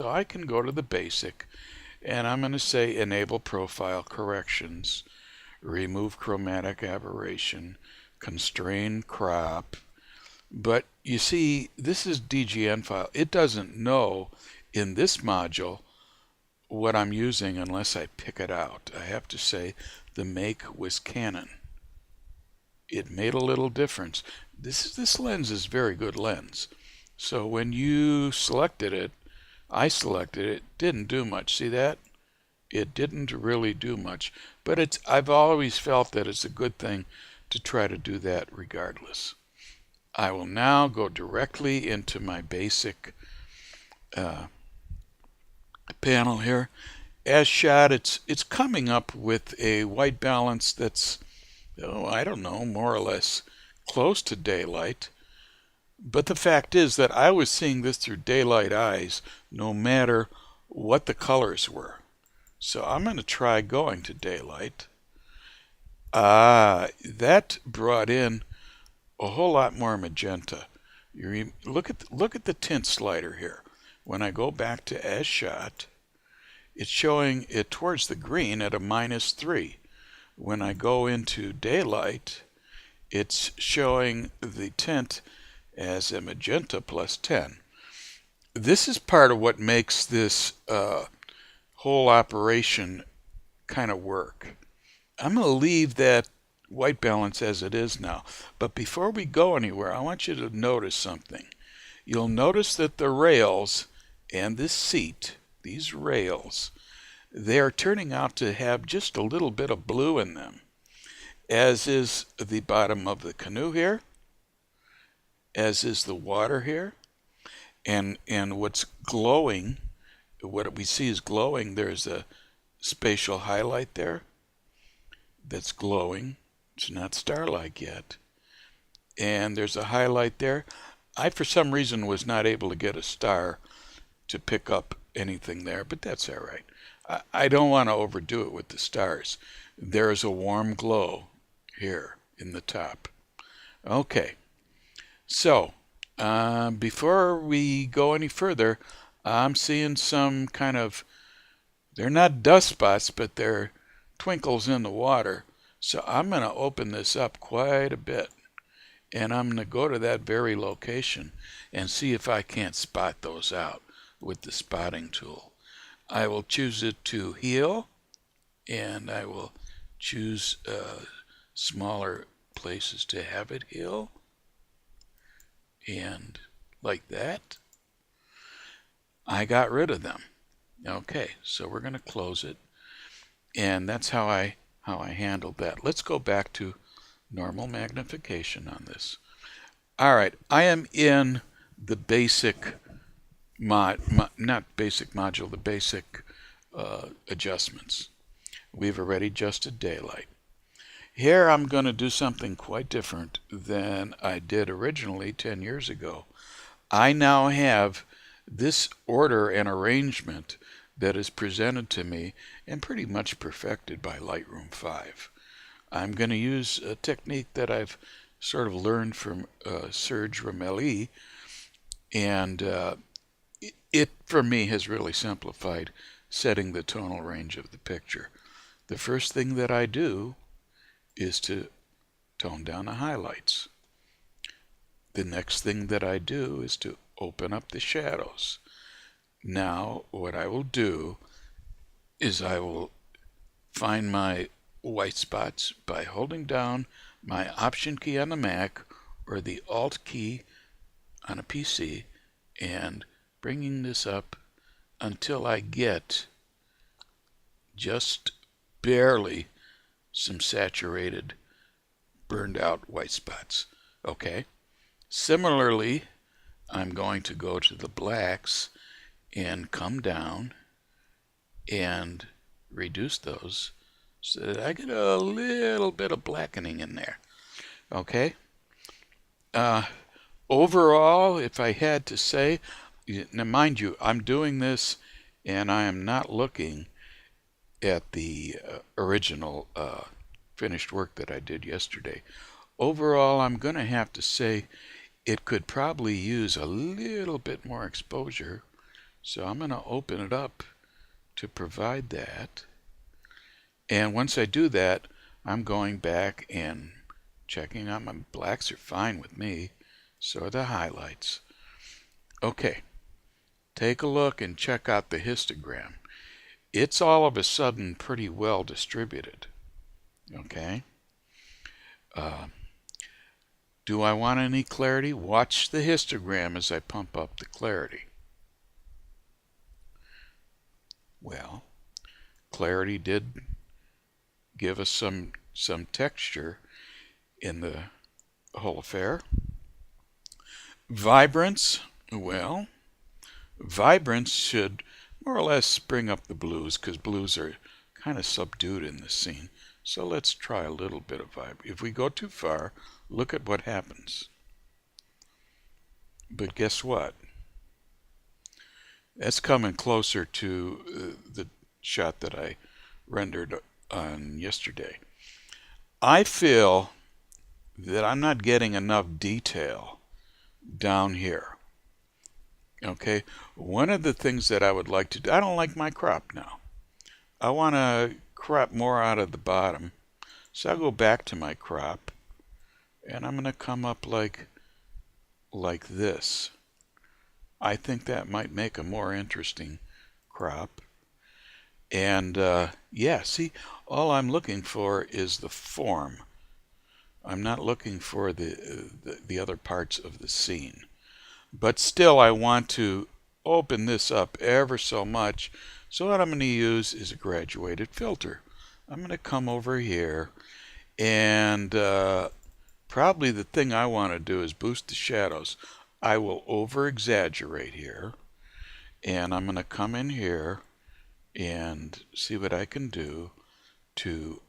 So I can go to the basic and I'm going to say enable profile corrections, remove chromatic aberration, constrain crop. But you see, this is DGN file. It doesn't know in this module what I'm using unless I pick it out. I have to say the make was Canon. It made a little difference. This lens is very good lens. So when you selected it, I selected it, didn't do much. See that? It didn't really do much. But I've always felt that it's a good thing to try to do that regardless. I will now go directly into my basic panel here. As shot, it's coming up with a white balance that's, oh, I don't know, more or less close to daylight. But the fact is that I was seeing this through daylight eyes no matter what the colors were. So I'm going to try going to daylight. That brought in a whole lot more magenta. Look at the tint slider here. When I go back to as shot, it's showing it towards the green at a -3. When I go into daylight, it's showing the tint as a magenta +10. This is part of what makes this whole operation kind of work. I'm going to leave that white balance as it is now. But before we go anywhere, I want you to notice something. You'll notice that the rails and this seat, these rails, they are turning out to have just a little bit of blue in them, as is the bottom of the canoe here, as is the water here, and what's glowing, what we see is glowing, there's a spatial highlight there that's glowing. It's not starlight yet. And there's a highlight there. I, for some reason, was not able to get a star to pick up anything there, but that's all right. I don't want to overdo it with the stars. There's a warm glow here in the top. Okay, so before we go any further, I'm seeing some kind of, they're not dust spots, but they're twinkles in the water. So I'm going to open this up quite a bit, and I'm going to go to that very location and see if I can't spot those out with the spotting tool. I will choose it to heal, and I will choose smaller places to have it heal, and like that. I got rid of them. Okay, so we're going to close it, and that's how I handled that. Let's go back to normal magnification on this. All right, I am in the basic not basic module, the basic adjustments. We've already adjusted daylight. Here I'm going to do something quite different than I did originally 10 years ago. I now have this order and arrangement that is presented to me and pretty much perfected by Lightroom 5. I'm going to use a technique that I've sort of learned from Serge Ramelli, and it for me has really simplified setting the tonal range of the picture. The first thing that I do is to tone down the highlights. The next thing that I do is to open up the shadows. Now what I will do is I will find my white spots by holding down my Option key on the Mac or the Alt key on a PC and bringing this up until I get just barely some saturated, burned out white spots. Okay. Similarly, I'm going to go to the blacks and come down and reduce those so that I get a little bit of blackening in there. Okay. Overall, if I had to say, now mind you, I'm doing this and I am not looking at the original finished work that I did yesterday. Overall, I'm going to have to say it could probably use a little bit more exposure. So I'm going to open it up to provide that. And once I do that, I'm going back and checking out my blacks are fine with me. So are the highlights. Okay, take a look and check out the histogram. It's all of a sudden pretty well distributed. Okay. Do I want any clarity? Watch the histogram as I pump up the clarity. Well, clarity did give us some texture in the whole affair. Vibrance, well, vibrance should more or less bring up the blues because blues are kind of subdued in this scene. So let's try a little bit of vibrance. If we go too far, look at what happens. But guess what? That's coming closer to the shot that I rendered on yesterday. I feel that I'm not getting enough detail down here. Okay, one of the things that I would like to do, I don't like my crop now. I want to crop more out of the bottom. So I'll go back to my crop and I'm going to come up like this. I think that might make a more interesting crop. And yeah, see, all I'm looking for is the form. I'm not looking for the other parts of the scene. But still, I want to open this up ever so much. So what I'm going to use is a graduated filter. I'm going to come over here and probably the thing I want to do is boost the shadows. I will over exaggerate here and I'm going to come in here and see what I can do to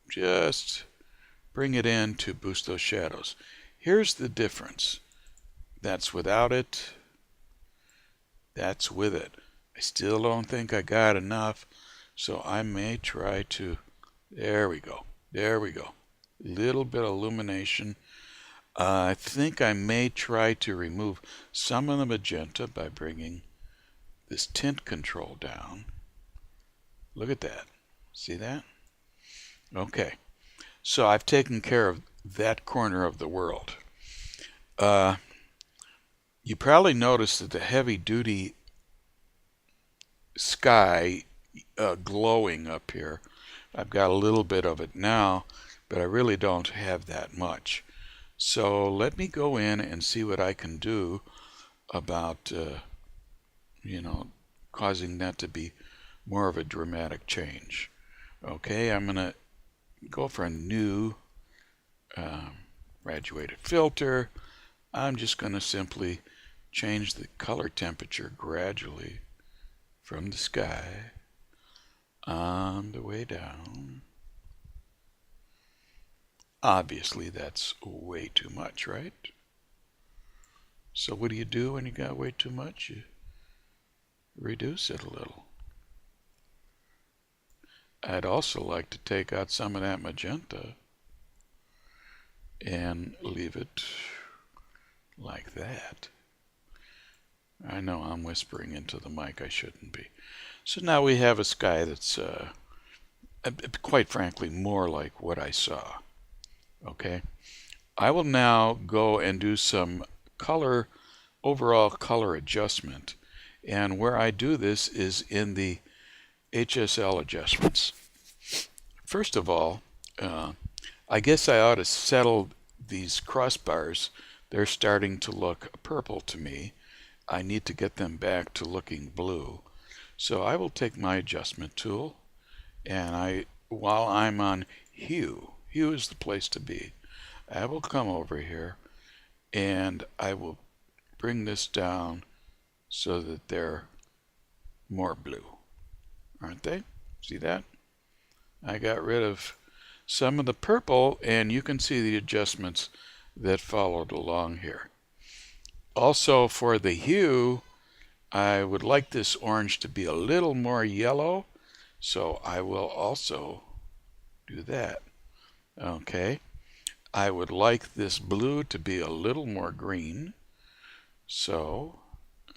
just bring it in to boost those shadows. Here's the difference. That's without it. That's with it. I still don't think I got enough, so I may try to, there we go. There we go. Little bit of illumination. I think I may try to remove some of the magenta by bringing this tint control down. Look at that. See that? Okay. So I've taken care of that corner of the world. You probably noticed that the heavy-duty sky glowing up here. I've got a little bit of it now, but I really don't have that much. So let me go in and see what I can do about, causing that to be more of a dramatic change. Okay, I'm going to go for a new graduated filter. I'm just going to simply change the color temperature gradually from the sky on the way down. Obviously that's way too much, right? So what do you do when you got way too much? You reduce it a little. I'd also like to take out some of that magenta and leave it like that. I know I'm whispering into the mic, I shouldn't be. So now we have a sky that's quite frankly more like what I saw. Okay, I will now go and do some overall color adjustment, and where I do this is in the HSL adjustments. First of all, I guess I ought to settle these crossbars. They're starting to look purple to me. I need to get them back to looking blue. So I will take my adjustment tool, and while I'm on hue is the place to be. I will come over here and I will bring this down so that they're more blue. Aren't they? See that? I got rid of some of the purple, and you can see the adjustments that followed along here. Also for the hue, I would like this orange to be a little more yellow, so I will also do that. Okay, I would like this blue to be a little more green, so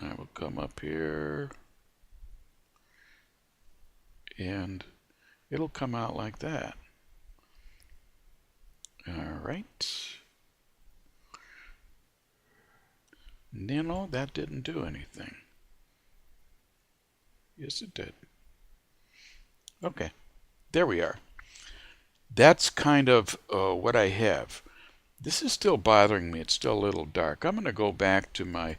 I will come up here and it'll come out like that. All right. No, that didn't do anything. Yes, it did. Okay, there we are. That's kind of what I have. This is still bothering me. It's still a little dark. I'm going to go back to my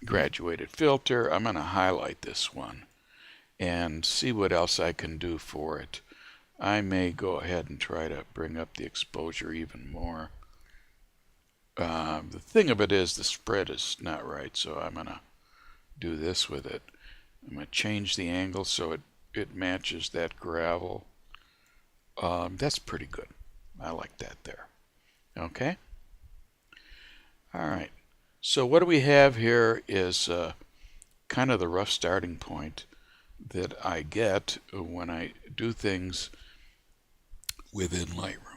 graduated filter. I'm going to highlight this one and see what else I can do for it. I may go ahead and try to bring up the exposure even more. The thing of it is the spread is not right, so I'm going to do this with it. I'm going to change the angle so it matches that gravel. That's pretty good. I like that there. Okay. All right. So what do we have here is kind of the rough starting point that I get when I do things within Lightroom.